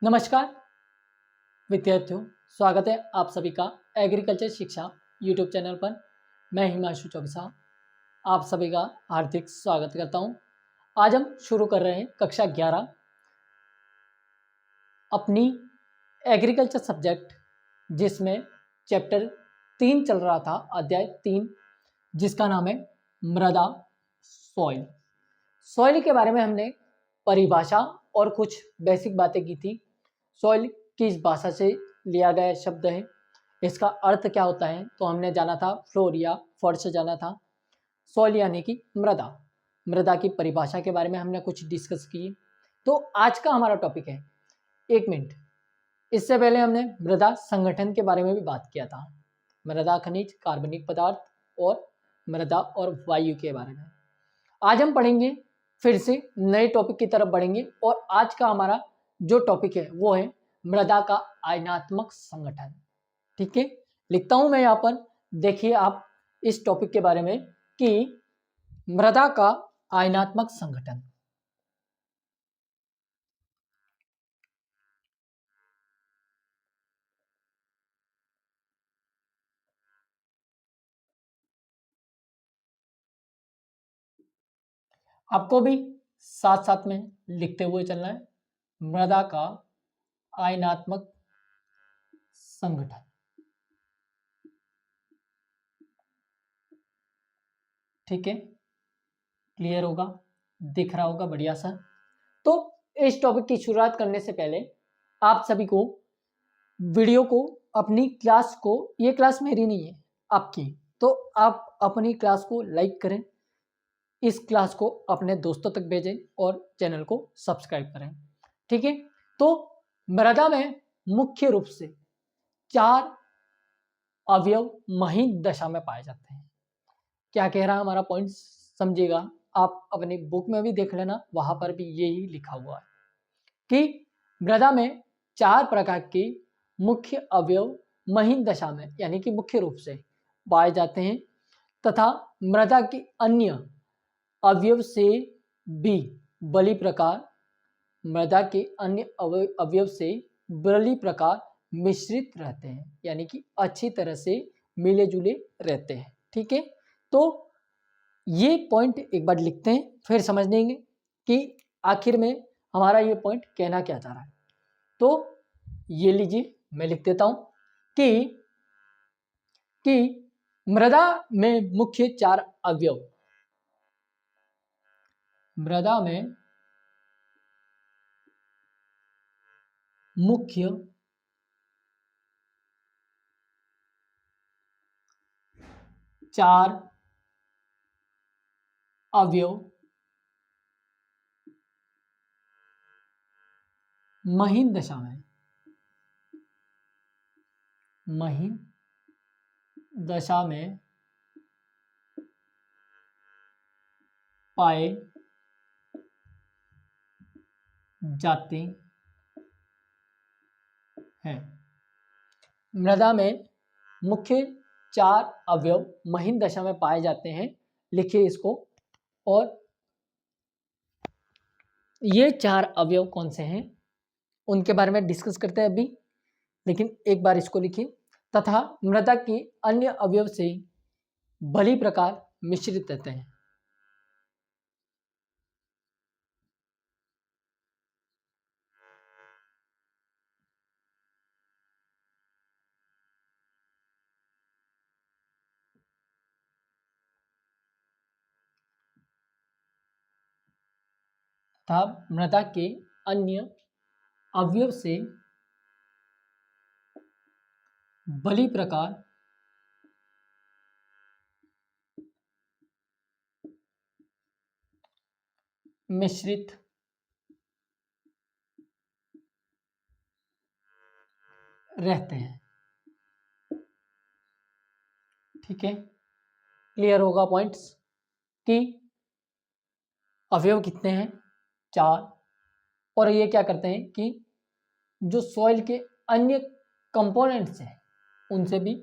नमस्कार विद्यार्थियों, स्वागत है आप सभी का एग्रीकल्चर शिक्षा यूट्यूब चैनल पर। मैं हिमांशु चौबसा आप सभी का हार्दिक स्वागत करता हूं। आज हम शुरू कर रहे हैं कक्षा 11 अपनी एग्रीकल्चर सब्जेक्ट, जिसमें चैप्टर 3 चल रहा था, अध्याय 3, जिसका नाम है मृदा सॉइल। सॉइल के बारे में हमने परिभाषा और कुछ बेसिक बातें की थी। सॉइल किस भाषा से लिया गया शब्द है, इसका अर्थ क्या होता है, तो हमने जाना था फ्लोर या फर्श से जाना था। सॉइल यानी कि मृदा, मृदा की परिभाषा के बारे में हमने कुछ डिस्कस किए। तो आज का हमारा टॉपिक है, एक मिनट, इससे पहले हमने मृदा संगठन के बारे में भी बात किया था। मृदा खनिज, कार्बनिक पदार्थ और मृदा और वायु के बारे में आज हम पढ़ेंगे। फिर से नए टॉपिक की तरफ बढ़ेंगे और आज का हमारा जो टॉपिक है वो है मृदा का आयनात्मक संगठन। ठीक है, लिखता हूं मैं यहां पर, देखिए आप इस टॉपिक के बारे में कि मृदा का आयनात्मक संगठन। आपको भी साथ साथ में लिखते हुए चलना है, मृदा का आयनात्मक संगठन। ठीक है, क्लियर होगा, दिख रहा होगा, बढ़िया सा। तो इस टॉपिक की शुरुआत करने से पहले आप सभी को वीडियो को, अपनी क्लास को, ये क्लास मेरी नहीं है आपकी, तो आप अपनी क्लास को लाइक करें, इस क्लास को अपने दोस्तों तक भेजें और चैनल को सब्सक्राइब करें। ठीक है, तो मृदा में मुख्य रूप से 4 अवयव महीन दशा में पाए जाते हैं। क्या कह रहा है हमारा पॉइंट, समझिएगा, आप अपनी बुक में भी देख लेना, वहां पर भी यही लिखा हुआ है कि मृदा में 4 प्रकार के मुख्य अवयव महीन दशा में यानी कि मुख्य रूप से पाए जाते हैं, तथा मृदा की अन्य अवयव से भी बली प्रकार, मृदा के अन्य अवयव से बली प्रकार मिश्रित रहते हैं, यानी कि अच्छी तरह से मिले जुले रहते हैं। ठीक है, तो ये पॉइंट एक बार लिखते हैं, फिर समझ लेंगे कि आखिर में हमारा ये पॉइंट कहना क्या चाह रहा है। तो ये लीजिए, मैं लिख देता हूं कि मृदा में मुख्य 4 अवयव, मृदा में मुख्य 4 अवयव महीन दशा में, महीन दशा में पाए जाते हैं। मृदा में मुख्य 4 अवयव महीन दशा में पाए जाते हैं, लिखिए इसको। और ये 4 अवयव कौन से हैं उनके बारे में डिस्कस करते हैं अभी, लेकिन एक बार इसको लिखिए, तथा मृदा की अन्य अवयव से भली प्रकार मिश्रित रहते हैं। तथा मृदा के अन्य अवयव से भली प्रकार मिश्रित रहते हैं। ठीक है, क्लियर होगा पॉइंट्स कि अवयव कितने हैं, 4, और ये क्या करते हैं कि जो सॉइल के अन्य कंपोनेंट्स हैं उनसे भी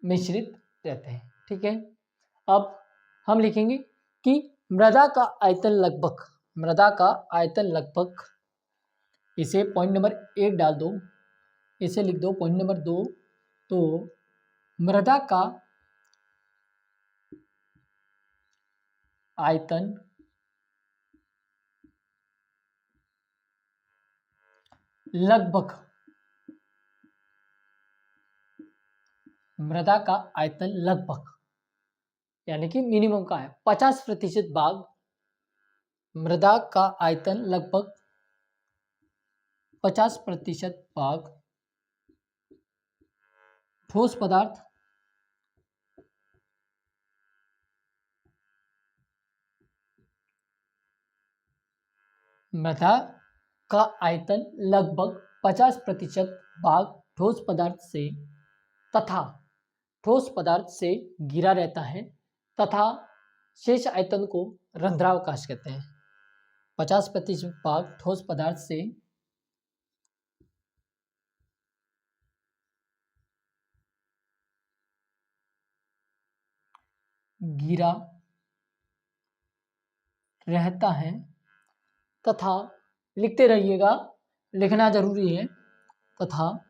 मिश्रित रहते हैं। ठीक है, अब हम लिखेंगे कि मृदा का आयतन लगभग, मृदा का आयतन लगभग इसे पॉइंट नंबर 1 डाल दो, इसे लिख दो पॉइंट नंबर 2। तो मृदा का आयतन लगभग, मृदा का आयतन लगभग यानी कि मिनिमम का है 50% भाग, मृदा का आयतन लगभग 50% भाग ठोस पदार्थ मृदा का आयतन लगभग 50% भाग ठोस पदार्थ से तथा ठोस पदार्थ से घिरा रहता है तथा शेष आयतन को रंध्रावकाश कहते हैं। 50% भाग ठोस पदार्थ से घिरा रहता है तथा, लिखते रहिएगा, लिखना जरूरी है, तथा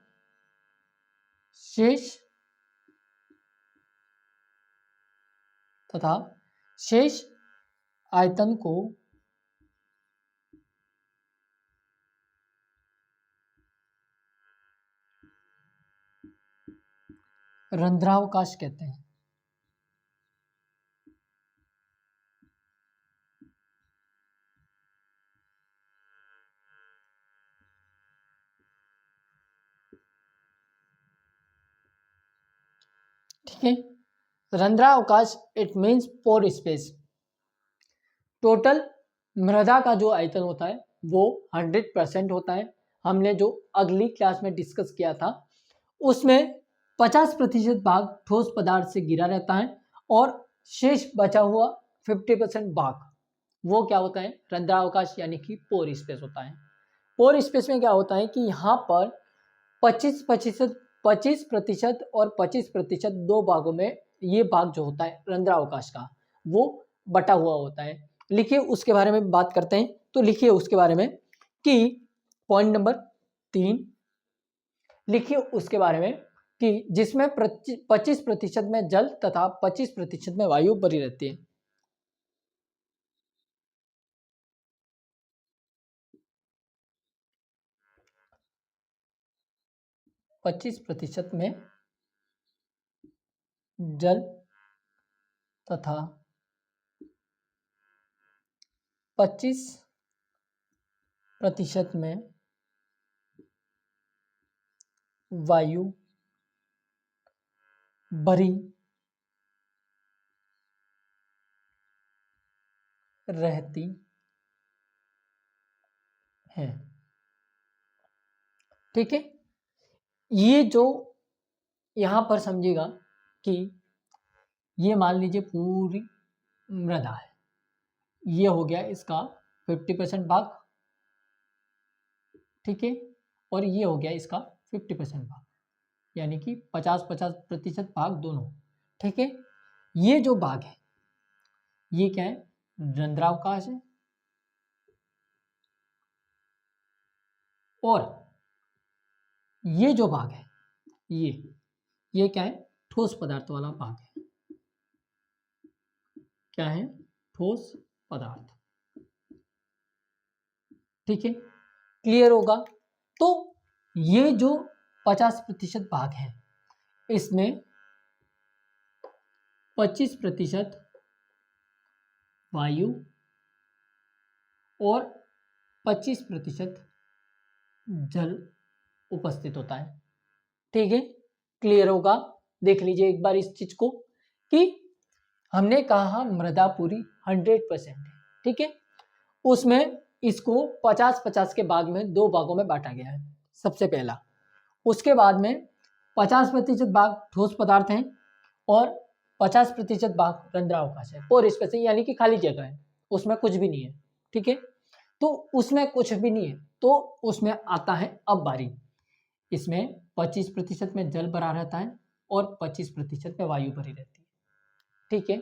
शेष आयतन को रंध्रावकाश कहते हैं। ठीक है, रंध्रावकाश it means pore space. Total मृदा का जो आयतन होता है वो 100% होता है। हमने जो अगली क्लास में डिस्कस किया था उसमें 50% भाग ठोस पदार्थ से घिरा रहता है और शेष बचा हुआ 50% भाग वो क्या होता है, रंध्रावकाश यानी कि पोर स्पेस होता है। पोर स्पेस में क्या होता है कि यहाँ पर 25% और 25% दो भागों में ये भाग जो होता है रंध्रावकाश का वो बटा हुआ होता है। लिखिए उसके बारे में बात करते हैं। तो लिखिए उसके बारे में कि पॉइंट नंबर 3 लिखिए उसके बारे में कि जिसमें 25% में जल तथा 25% में वायु भरी रहती है। 25% में जल तथा 25% में वायु भरी रहती है। ठीक है, ये जो यहां पर समझिएगा कि ये मान लीजिए पूरी मृदा है, ये हो गया इसका 50% भाग, ठीक है, और ये हो गया इसका 50% भाग, यानी कि 50-50% भाग दोनों। ठीक है, ये जो भाग है ये क्या है, रंध्रावकाश है, और ये जो भाग है ये क्या है, ठोस पदार्थ वाला भाग है। क्या है, ठोस पदार्थ। ठीक है, क्लियर होगा। तो ये जो 50% भाग है इसमें 25% वायु और 25% जल उपस्थित होता है। ठीक है, क्लियर होगा। देख लीजिए एक बार इस चीज को कि हमने कहा मृदा पूरी 100% है। ठीक है, उसमें इसको 50-50 के भाग में दो भागों में बांटा गया है, सबसे पहला। उसके बाद में 50% भाग ठोस पदार्थ हैं और 50% भाग रंध्रावकाश है, पोर स्पेस है, यानी कि खाली जगह है, उसमें कुछ भी नहीं है। ठीक है, तो उसमें कुछ भी नहीं है तो उसमें आता है अब बारी, इसमें 25% में जल भरा रहता है और 25% में वायु भरी रहती है। ठीक है,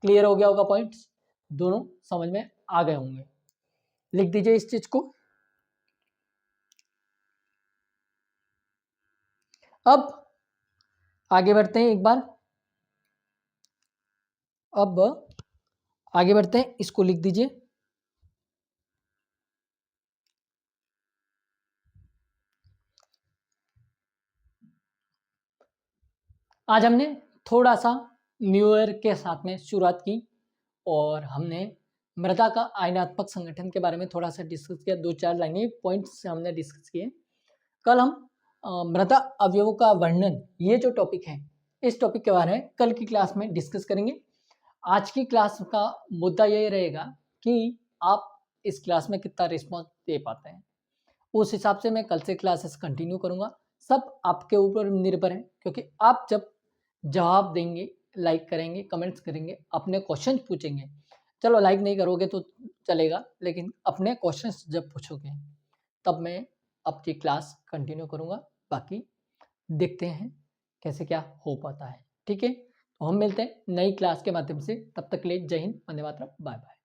क्लियर हो गया होगा, पॉइंट्स दोनों समझ में आ गए होंगे। लिख दीजिए इस चीज को। अब आगे बढ़ते हैं एक बार, अब आगे बढ़ते हैं, इसको लिख दीजिए। आज हमने थोड़ा सा न्यू ईयर के साथ में शुरुआत की और हमने मृदा का आयनात्मक संगठन के बारे में थोड़ा सा डिस्कस किया, 2-4 लाइनें पॉइंट्स हमने डिस्कस किए। कल हम मृदा अवयवों का वर्णन, ये जो टॉपिक है, इस टॉपिक के बारे में कल की क्लास में डिस्कस करेंगे। आज की क्लास का मुद्दा ये रहेगा कि आप इस क्लास में कितना रिस्पॉन्स दे पाते हैं, उस हिसाब से मैं कल से क्लासेस कंटिन्यू करूंगा। सब आपके ऊपर निर्भर है, क्योंकि आप जब जवाब देंगे, लाइक करेंगे, कमेंट्स करेंगे, अपने क्वेश्चन पूछेंगे, चलो लाइक नहीं करोगे तो चलेगा, लेकिन अपने क्वेश्चंस जब पूछोगे तब मैं आपकी क्लास कंटिन्यू करूंगा। बाकी देखते हैं कैसे क्या हो पाता है, ठीक है। तो हम मिलते हैं नई क्लास के माध्यम से, तब तक के लिए जय हिंद, वंदे मातरम, बाय बाय।